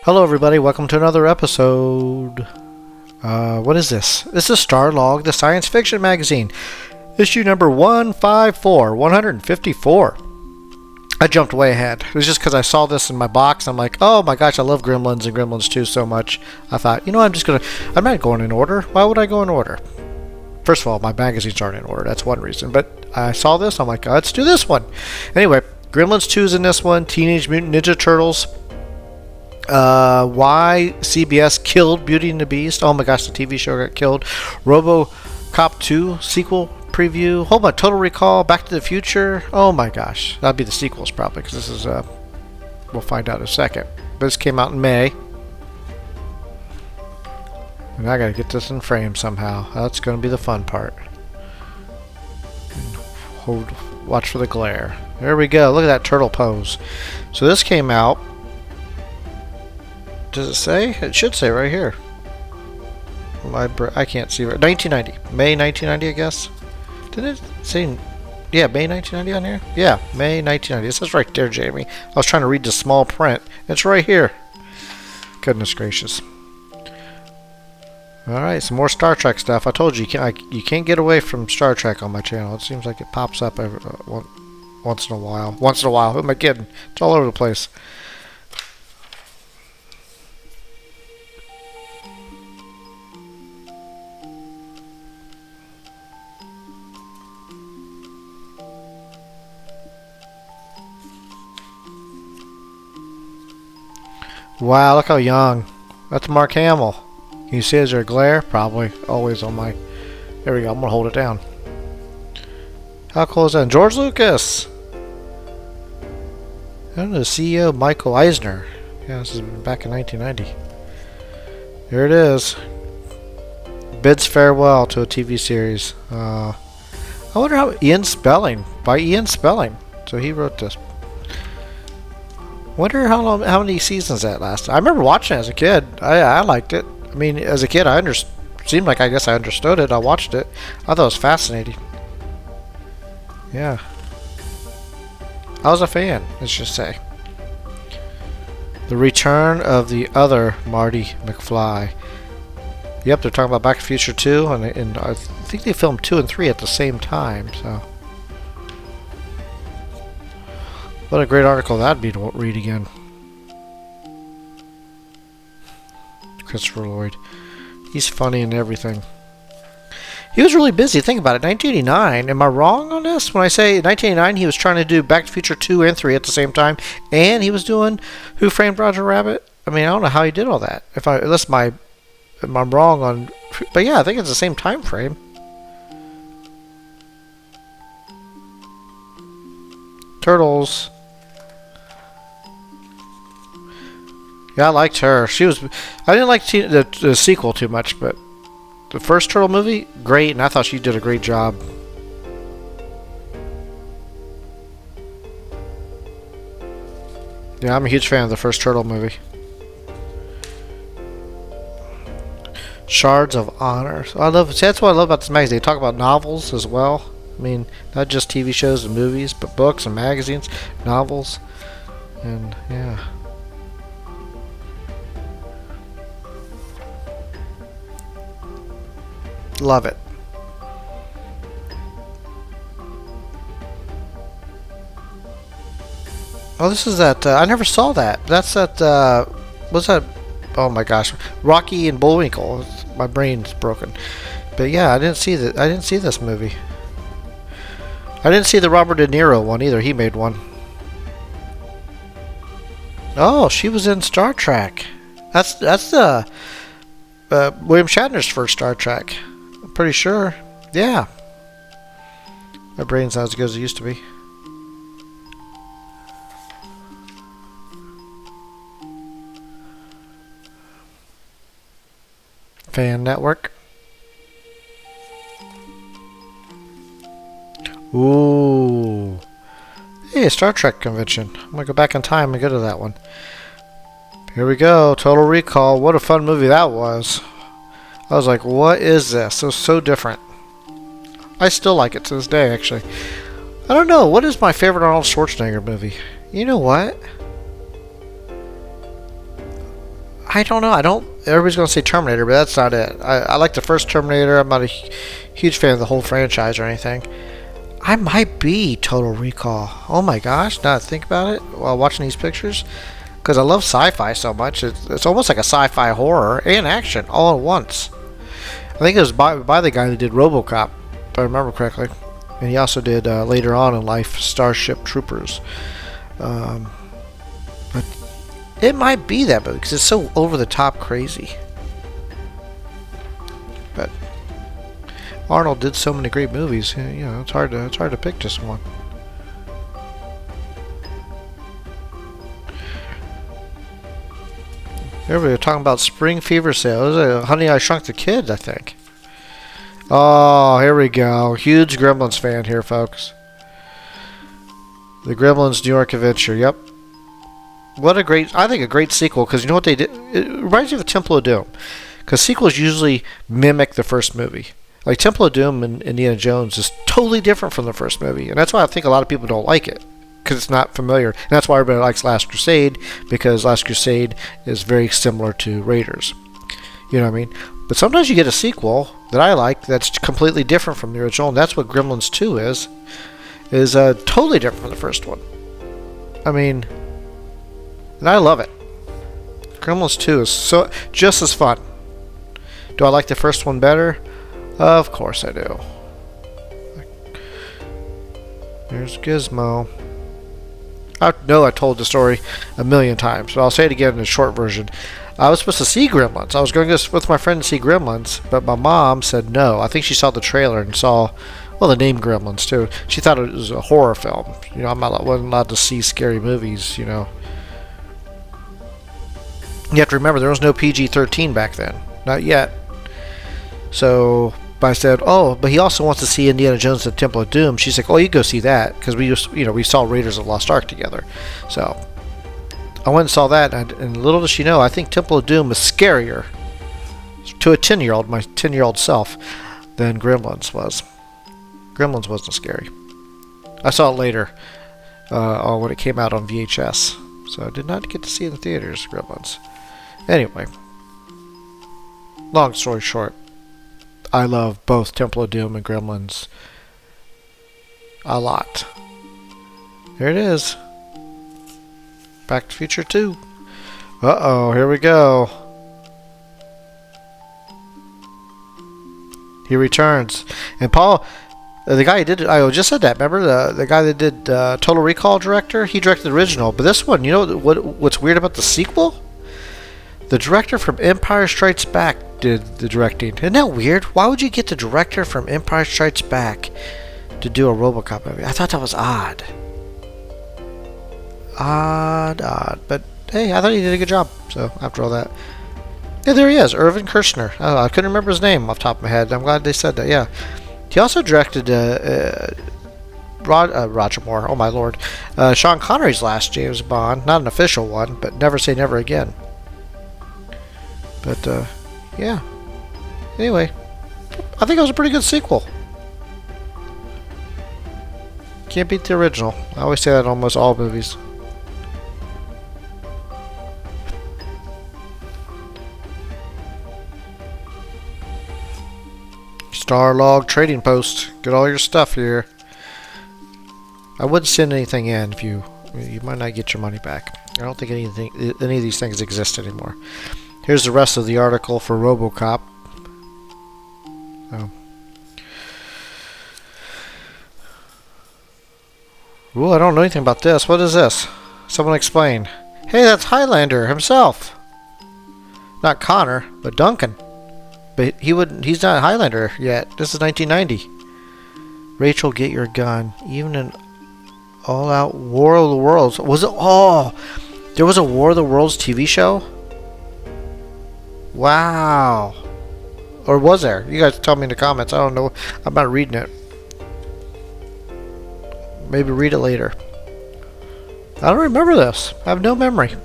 Hello everybody, welcome to another episode. What is this? This is STARLOG, the science fiction magazine. Issue number 154. I jumped way ahead. It was just because I saw this in my box. I'm like, oh my gosh, I love Gremlins and Gremlins 2 so much. I thought, you know, I'm not going in order. Why would I go in order? First of all, my magazines aren't in order. That's one reason. But I saw this. I'm like, let's do this one. Anyway, Gremlins 2 is in this one. Teenage Mutant Ninja Turtles. Why CBS killed Beauty and the Beast. Oh my gosh, the TV show got killed. RoboCop 2 sequel preview. Hold on, Total Recall, Back to the Future. Oh my gosh, that'd be the sequels probably, because this is we'll find out in a second. But this came out in May, and I gotta get this in frame somehow. That's gonna be the fun part. Watch for the glare. There we go. Look at that turtle pose. So this came out. Does it say? It should say right here. I can't see. 1990. May 1990, I guess. Did it say? Yeah, May 1990 on here? Yeah, May 1990. It says right there, Jamie. I was trying to read the small print. It's right here. Goodness gracious. Alright, some more Star Trek stuff. I told you, you can't get away from Star Trek on my channel. It seems like it pops up once in a while. Once in a while. Who am I kidding? It's all over the place. Wow, look how young. That's Mark Hamill. Can you see, is there a glare? Probably. Always on my... There we go. I'm going to hold it down. How cool is that? George Lucas. And the CEO, Michael Eisner. Yeah, this is back in 1990. There it is. Bids farewell to a TV series. I wonder how... Ian Spelling. By Ian Spelling. So he wrote this. Wonder how many seasons that lasted. I remember watching it as a kid. I liked it. I mean, as a kid, seemed like I guess I understood it. I watched it. I thought it was fascinating. Yeah. I was a fan, let's just say. The return of the other Marty McFly. Yep, they're talking about Back to the Future 2, and I think they filmed 2 and 3 at the same time, so... What a great article that'd be to read again. Christopher Lloyd. He's funny and everything. He was really busy. Think about it. 1989. Am I wrong on this? When I say 1989, he was trying to do Back to the Future 2 and 3 at the same time. And he was doing Who Framed Roger Rabbit? I mean, I don't know how he did all that. Unless I'm wrong on... But yeah, I think it's the same time frame. Turtles... Yeah, I liked her. I didn't like the sequel too much, but the first Turtle movie, great, and I thought she did a great job. Yeah, I'm a huge fan of the first Turtle movie. Shards of Honor. So that's what I love about this magazine. They talk about novels as well. I mean, not just TV shows and movies, but books and magazines, novels, and yeah. Love it. Oh, this is that. I never saw that. That's that. What's that? Oh my gosh, Rocky and Bullwinkle. My brain's broken. But yeah, I didn't see that. I didn't see this movie. I didn't see the Robert De Niro one either. He made one. Oh, she was in Star Trek. That's the William Shatner's first Star Trek. Pretty sure. Yeah. My brain's not as good as it used to be. Fan Network. Ooh. Hey, Star Trek convention. I'm gonna go back in time and go to that one. Here we go. Total Recall. What a fun movie that was. I was like, what is this? It was so different. I still like it to this day, actually. I don't know. What is my favorite Arnold Schwarzenegger movie? You know what? I don't know. I don't. Everybody's gonna say Terminator, but that's not it. I like the first Terminator. I'm not a huge fan of the whole franchise or anything. I might be Total Recall. Oh my gosh! Now that I think about it while watching these pictures, because I love sci-fi so much. It's almost like a sci-fi horror and action all at once. I think it was by the guy that did RoboCop, if I remember correctly, and he also did later on in life Starship Troopers. But it might be that movie because it's so over the top crazy. But Arnold did so many great movies. You know, it's hard to pick just one. Everybody talking about spring fever sales. Honey, I Shrunk the Kid, I think. Oh, here we go. Huge Gremlins fan here, folks. The Gremlins New York Adventure. Yep. What a great, I think a great sequel, because you know what they did? It reminds me of Temple of Doom. Because sequels usually mimic the first movie. Like Temple of Doom and Indiana Jones is totally different from the first movie. And that's why I think a lot of people don't like it. Because it's not familiar. And that's why everybody likes Last Crusade. Because Last Crusade is very similar to Raiders. You know what I mean? But sometimes you get a sequel that I like that's completely different from the original. And that's what Gremlins 2 is. Is totally different from the first one. I mean, and I love it. Gremlins 2 is so just as fun. Do I like the first one better? Of course I do. There's Gizmo. I know I told the story a million times, but I'll say it again in a short version. I was supposed to see Gremlins. I was going to go with my friend to see Gremlins, but my mom said no. I think she saw the trailer and saw, well, the name Gremlins too. She thought it was a horror film. You know, wasn't allowed to see scary movies, you know. You have to remember, there was no PG-13 back then. Not yet. So, but I said, oh, but he also wants to see Indiana Jones and the Temple of Doom. She's like, oh, you go see that. Because we just, you know, we saw Raiders of the Lost Ark together. So, I went and saw that. And little does she know, I think Temple of Doom was scarier to a 10-year-old, my 10-year-old self, than Gremlins was. Gremlins wasn't scary. I saw it later when it came out on VHS. So, I did not get to see it in the theaters, Gremlins. Anyway, long story short, I love both Temple of Doom and Gremlins a lot. There it is. Back to the Future 2. Uh-oh, here we go. He returns. And Paul, the guy who did it, I just said that, remember? The guy that did Total Recall director? He directed the original. But this one, you know what's weird about the sequel? The director from Empire Strikes Back did the directing. Isn't that weird? Why would you get the director from Empire Strikes Back to do a RoboCop movie? I thought that was odd. Odd. But hey, I thought he did a good job. So after all that, yeah, there he is, Irvin Kershner. I couldn't remember his name off the top of my head. I'm glad they said that. Yeah, he also directed Roger Moore. Oh my lord, Sean Connery's last James Bond, not an official one, but Never Say Never Again. But, yeah. Anyway, I think it was a pretty good sequel. Can't beat the original. I always say that in almost all movies. STARLOG Trading Post. Get all your stuff here. I wouldn't send anything in if you might not get your money back. I don't think any of these things exist anymore. Here's the rest of the article for RoboCop. Oh. Ooh, I don't know anything about this. What is this? Someone explain. Hey, that's Highlander himself. Not Connor, but Duncan. But he's not Highlander yet. This is 1990. Rachel, get your gun. Even an all-out War of the Worlds. Was it? Oh, there was a War of the Worlds TV show? Wow. Or was there? You guys tell me in the comments. I don't know. I'm not reading it. Maybe read it later. I don't remember this. I have no memory.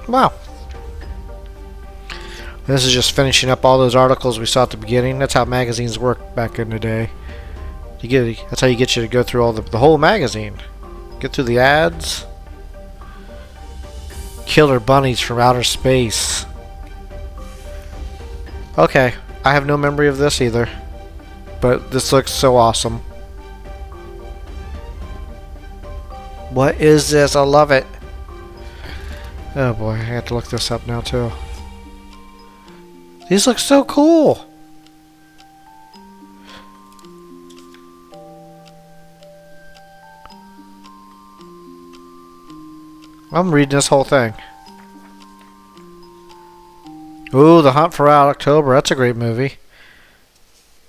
Wow. This is just finishing up all those articles we saw at the beginning. That's how magazines worked back in the day. That's how you get you to go through all the whole magazine. Get through the ads. Killer bunnies from outer space. Okay, I have no memory of this either. But this looks so awesome. What is this? I love it. Oh boy, I have to look this up now too. These look so cool. I'm reading this whole thing. Ooh, The Hunt for Red October. That's a great movie.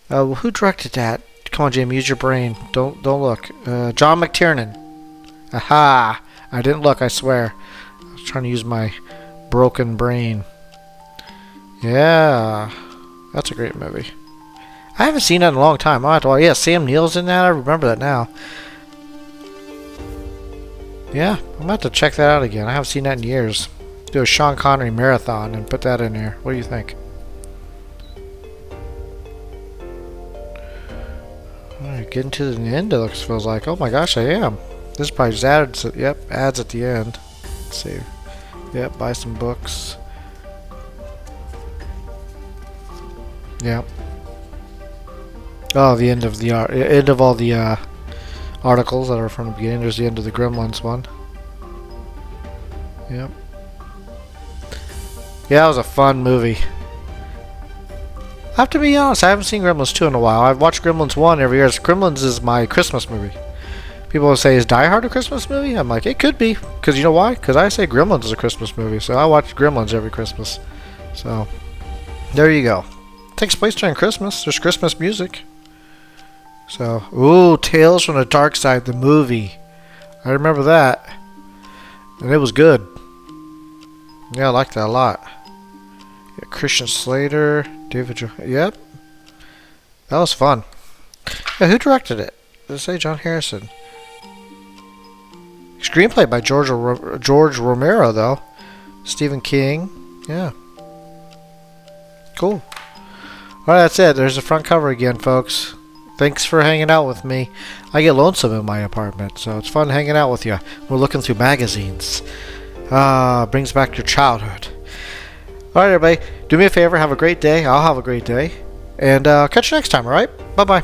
Who directed that? Come on, Jim. Use your brain. Don't look. John McTiernan. Aha! I didn't look. I swear. I was trying to use my broken brain. Yeah, that's a great movie. I haven't seen that in a long time. I have to watch. Yeah, Sam Neill's in that. I remember that now. Yeah, I'm gonna have to check that out again. I haven't seen that in years. Do a Sean Connery marathon and put that in here. What do you think? Alright, getting to the end. It feels like. Oh my gosh, I am. This is probably just added. Yep, ads at the end. Let's see. Yep, buy some books. Yep. Oh, the end of the end of all the articles that are from the beginning. There's the end of the Gremlins one. Yep. Yeah, that was a fun movie. I have to be honest, I haven't seen Gremlins 2 in a while. I've watched Gremlins 1 every year. Gremlins is my Christmas movie. People will say, is Die Hard a Christmas movie? I'm like, it could be. Because you know why? Because I say Gremlins is a Christmas movie. So I watch Gremlins every Christmas. So, there you go. It takes place during Christmas. There's Christmas music. So, ooh, Tales from the Dark Side, the movie. I remember that. And it was good. Yeah, I liked that a lot. Yeah, Christian Slater, David yep. That was fun. Yeah, who directed it? Did it say John Harrison? Screenplay by George Romero, though. Stephen King. Yeah. Cool. Alright, that's it. There's the front cover again, folks. Thanks for hanging out with me. I get lonesome in my apartment, so it's fun hanging out with you. We're looking through magazines. Brings back your childhood. Alright, everybody. Do me a favor. Have a great day. I'll have a great day. And catch you next time, alright? Bye-bye.